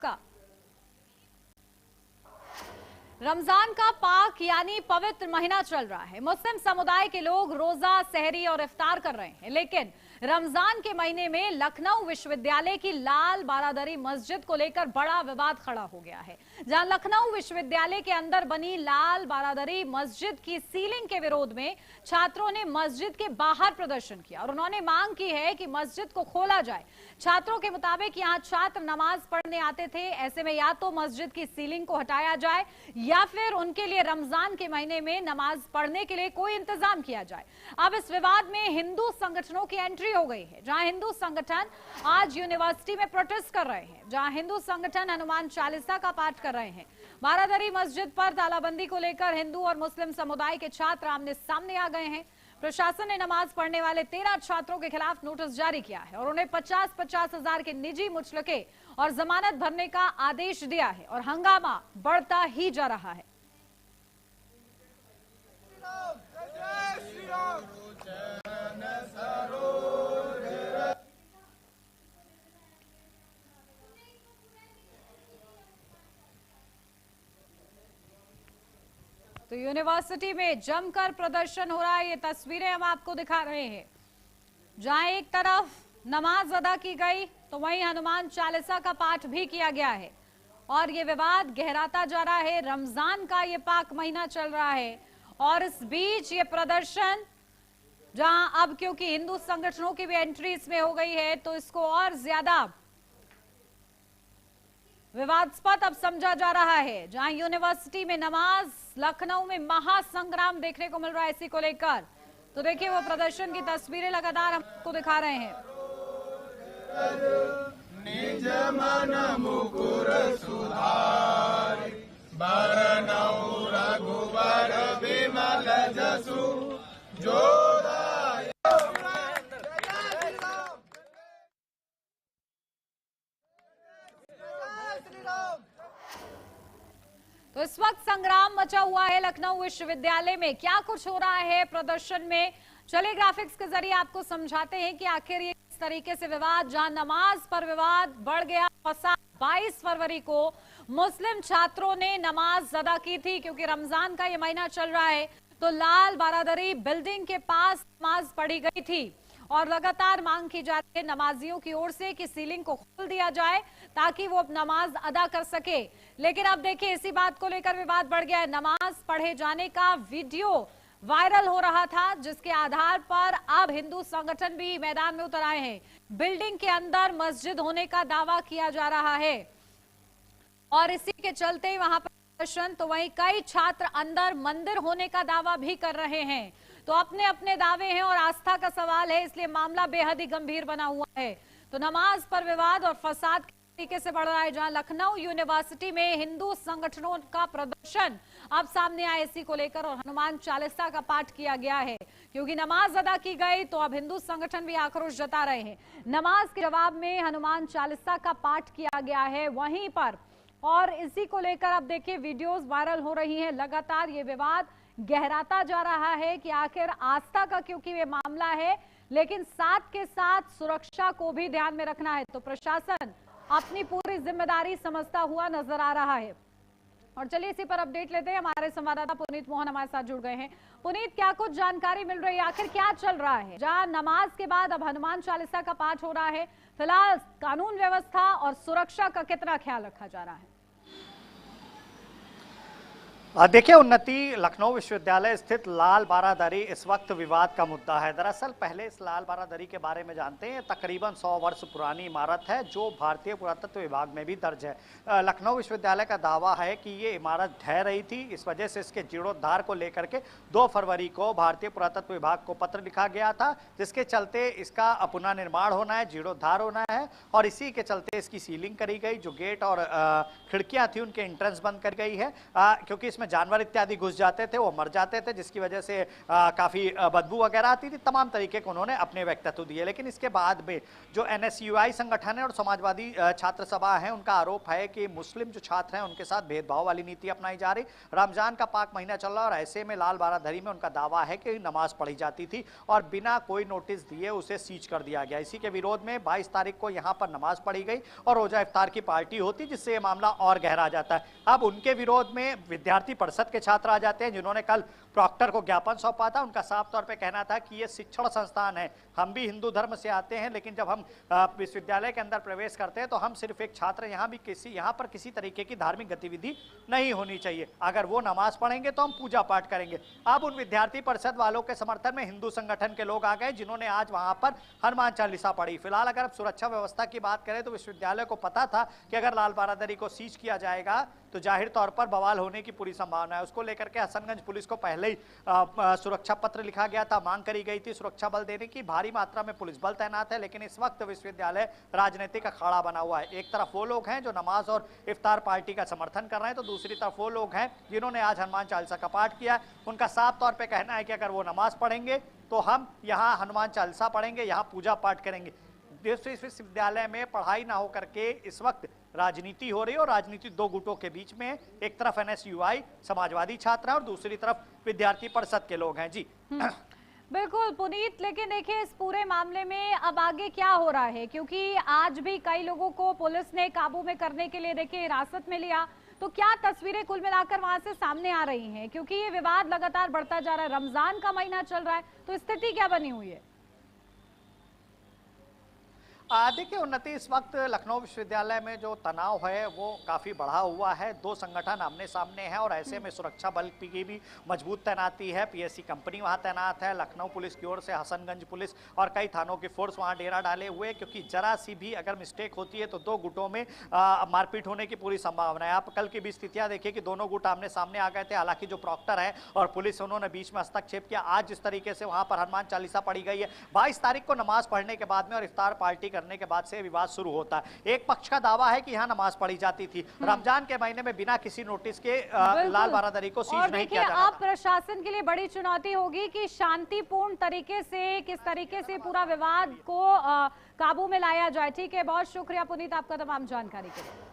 का रमजान का पाक यानी पवित्र महीना चल रहा है। मुस्लिम समुदाय के लोग रोजा, सहरी और इफ्तार कर रहे हैं, लेकिन रमजान के महीने में लखनऊ विश्वविद्यालय की लाल बारादरी मस्जिद को लेकर बड़ा विवाद खड़ा हो गया है। जहां लखनऊ विश्वविद्यालय के अंदर बनी लाल बारादरी मस्जिद की सीलिंग के विरोध में छात्रों ने मस्जिद के बाहर प्रदर्शन किया और उन्होंने मांग की है कि मस्जिद को खोला जाए। छात्रों के मुताबिक यहां छात्र नमाज पढ़ने आते थे, ऐसे में या तो मस्जिद की सीलिंग को हटाया जाए या फिर उनके लिए रमजान के महीने में नमाज पढ़ने के लिए कोई इंतजाम किया जाए। अब इस विवाद में हिंदू संगठनों की एंट्री हो गई है, जहां हिंदू संगठन आज यूनिवर्सिटी में प्रोटेस्ट कर रहे हैं, जहां हिंदू संगठन हनुमान चालीसा का पाठ कर रहे हैं। बारादरी मस्जिद पर तालाबंदी को लेकर हिंदू और मुस्लिम समुदाय के छात्र आमने सामने आ गए हैं। प्रशासन ने नमाज पढ़ने वाले 13 छात्रों के खिलाफ नोटिस जारी किया है और उन्हें 50-50 हजार के निजी मुचलके और जमानत भरने का आदेश दिया है और हंगामा बढ़ता ही जा रहा है। तो यूनिवर्सिटी में जमकर प्रदर्शन हो रहा है। ये तस्वीरें हम आपको दिखा रहे हैं, जहां एक तरफ नमाज अदा की गई तो वहीं हनुमान चालीसा का पाठ भी किया गया है और ये विवाद गहराता जा रहा है। रमजान का ये पाक महीना चल रहा है और इस बीच ये प्रदर्शन, जहां अब क्योंकि हिंदू संगठनों की भी एंट्री इसमें हो गई है तो इसको और ज्यादा विवादास्पद अब समझा जा रहा है। जहां यूनिवर्सिटी में नमाज, लखनऊ में महासंग्राम देखने को मिल रहा है इसी को लेकर। तो देखिए वो प्रदर्शन की तस्वीरें लगातार हमको दिखा रहे हैं। निज मन मुकुर सुधारि, बरनऊ रघुबर विमल जसु, जोदाय। तो इस वक्त संग्राम मचा हुआ है लखनऊ विश्वविद्यालय में। क्या कुछ हो रहा है प्रदर्शन में, चलिए ग्राफिक्स के जरिए आपको समझाते हैं कि आखिर ये किस तरीके से विवाद, जहां नमाज पर विवाद बढ़ गया। फसाद 22 फरवरी को मुस्लिम छात्रों ने नमाज अदा की थी, क्योंकि रमजान का ये महीना चल रहा है तो लाल बारादरी बिल्डिंग के पास नमाज पढ़ी गई थी और लगातार मांग की जा रही है नमाजियों की ओर से कि सीलिंग को खोल दिया जाए ताकि वो नमाज अदा कर सके। लेकिन अब देखिए इसी बात को लेकर विवाद बढ़ गया है। नमाज पढ़े जाने का वीडियो वायरल हो रहा था, जिसके आधार पर अब हिंदू संगठन भी मैदान में उतर आए हैं। बिल्डिंग के अंदर मस्जिद होने का दावा किया जा रहा है और इसी के चलते वहां पर प्रदर्शन, तो वहीं कई छात्र अंदर मंदिर होने का दावा भी कर रहे हैं। तो अपने अपने दावे हैं और आस्था का सवाल है, इसलिए मामला बेहद ही गंभीर बना हुआ है। तो नमाज पर विवाद और फसाद के तरीके से बढ़ रहा है, जहां लखनऊ यूनिवर्सिटी में हिंदू संगठनों का प्रदर्शन अब सामने आया इसी को लेकर और हनुमान चालीसा का पाठ किया गया है। क्योंकि नमाज अदा की गई तो अब हिंदू संगठन भी आक्रोश जता रहे हैं। नमाज के जवाब में हनुमान चालीसा का पाठ किया गया है वहीं पर, और इसी को लेकर अब देखिए वीडियोस वायरल हो रही हैं। लगातार ये विवाद गहराता जा रहा है कि आखिर आस्था का क्योंकि ये मामला है, लेकिन साथ के साथ सुरक्षा को भी ध्यान में रखना है। तो प्रशासन अपनी पूरी जिम्मेदारी समझता हुआ नजर आ रहा है। और चलिए इसी पर अपडेट लेते हैं, हमारे संवाददाता पुनीत मोहन हमारे साथ जुड़ गए हैं। पुनीत, क्या कुछ जानकारी मिल रही है, आखिर क्या चल रहा है? जहां नमाज के बाद अब हनुमान चालीसा का पाठ हो रहा है, फिलहाल कानून व्यवस्था और सुरक्षा का कितना ख्याल रखा जा रहा है? देखिए उन्नति, लखनऊ विश्वविद्यालय स्थित लाल बारादरी इस वक्त विवाद का मुद्दा है। दरअसल पहले इस लाल बारादरी के बारे में जानते हैं। तकरीबन 100 वर्ष पुरानी इमारत है जो भारतीय पुरातत्व विभाग में भी दर्ज है। लखनऊ विश्वविद्यालय का दावा है कि ये इमारत ढह रही थी, इस वजह से इसके जीर्णोद्धार को लेकर के 2 फरवरी को भारतीय पुरातत्व विभाग को पत्र लिखा गया था, जिसके चलते इसका पुनर्निर्माण होना है, जीर्णोद्धार होना है और इसी के चलते इसकी सीलिंग करी गई। जो गेट और खिड़कियां थी उनके एंट्रेंस बंद कर गई है, क्योंकि इसमें जिसमें जानवर इत्यादि घुस जाते थे, वो मर जाते थे, जिसकी वजह से काफी बदबू वगैरह आती थी। तमाम तरीके के उन्होंने अपने वक्तव्य दिए। लेकिन इसके बाद में जो NSUI संगठन है और समाजवादी छात्र सभा है, उनका आरोप है कि मुस्लिम जो छात्र हैं उनके साथ भेदभाव वाली नीति अपनाई जा रही। रमजान का पाक महीना चल रहा और ऐसे में लाल बारादरी में उनका दावा है कि नमाज पढ़ी जाती थी और बिना कोई नोटिस दिए उसे सीज कर दिया गया। इसी के विरोध में 22 तारीख को यहां पर नमाज पढ़ी गई और रोजा इफ्तार की पार्टी होती, जिससे यह मामला और गहरा जाता है। अब उनके विरोध में विद्यार्थी परिषद के छात्र आ जाते हैं, जिन्होंने कल प्रॉक्टर को ज्ञापन सौंपा था। उनका साफ तौर पे कहना था कि ये शिक्षण संस्थान है, हम भी हिंदू धर्म से आते हैं, लेकिन जब हम विश्वविद्यालय के अंदर प्रवेश करते हैं तो हम सिर्फ एक छात्र, यहाँ पर किसी तरीके की धार्मिक गतिविधि नहीं होनी चाहिए। अगर वो नमाज पढ़ेंगे तो हम पूजा पाठ करेंगे। अब उन विद्यार्थी परिषद वालों के समर्थन में हिंदू संगठन के लोग आ गए, जिन्होंने आज वहां पर हनुमान चालीसा पढ़ी। फिलहाल अगर सुरक्षा व्यवस्था की बात करें तो विश्वविद्यालय को पता था कि अगर लाल बारादरी को सीज किया जाएगा तो जाहिर तौर पर बवाल होने की पूरी संभावना है। उसको लेकर के हसनगंज पुलिस को पहले ही सुरक्षा पत्र लिखा गया था, मांग करी गई थी सुरक्षा बल देने की। भारी मात्रा में पुलिस बल तैनात है, लेकिन इस वक्त विश्वविद्यालय राजनीतिक अखाड़ा बना हुआ है। एक तरफ वो लोग हैं जो नमाज और इफ्तार पार्टी का समर्थन कर रहे हैं, तो दूसरी तरफ वो लोग हैं जिन्होंने आज हनुमान चालीसा का पाठ किया। उनका साफ तौर पर कहना है कि अगर वो नमाज पढ़ेंगे तो हम यहाँ हनुमान चालीसा पढ़ेंगे, यहाँ पूजा पाठ करेंगे। विश्वविद्यालय में पढ़ाई ना हो करके इस वक्त राजनीति हो रही है और राजनीति दो गुटों के बीच में, एक तरफ NSUI समाजवादी छात्र हैं और दूसरी तरफ विद्यार्थी परिषद के लोग हैं। जी बिल्कुल पुनीत, लेकिन देखिए इस पूरे मामले में अब आगे क्या हो रहा है, क्योंकि आज भी कई लोगों को पुलिस ने काबू में करने के लिए देखिए हिरासत में लिया, तो क्या तस्वीरें कुल मिलाकर वहां से सामने आ रही हैं, क्योंकि ये विवाद लगातार बढ़ता जा रहा है, रमजान का महीना चल रहा है, तो स्थिति क्या बनी हुई है? देखिए उन्नति, इस वक्त लखनऊ विश्वविद्यालय में जो तनाव है वो काफ़ी बढ़ा हुआ है। दो संगठन आमने सामने हैं और ऐसे में सुरक्षा बल की भी मजबूत तैनाती है। PSC कंपनी वहां तैनात है, लखनऊ पुलिस की ओर से हसनगंज पुलिस और कई थानों की फोर्स वहां डेरा डाले हुए, क्योंकि जरा सी भी अगर मिस्टेक होती है तो दो गुटों में मारपीट होने की पूरी संभावना है। आप कल की भी स्थितियां देखिए कि दोनों गुट आमने सामने आ गए थे। हालांकि जो प्रॉक्टर है और पुलिस, उन्होंने बीच में हस्तक्षेप किया। आज जिस तरीके से वहां पर हनुमान चालीसा पढ़ी गई है, 22 तारीख को नमाज पढ़ने के बाद में और इफ्तार पार्टी करने के बाद से विवाद शुरू होता है। एक पक्ष का दावा है कि यहाँ नमाज पढ़ी जाती थी, रमजान के महीने में बिना किसी नोटिस के लाल बारादरी को सीज नहीं किया जाता। अब प्रशासन के लिए बड़ी चुनौती होगी कि शांतिपूर्ण तरीके से, किस तरीके से पूरा विवाद को काबू में लाया जाए। ठीक है, बहुत शुक्रिया पुनीत आपका तमाम जानकारी के लिए।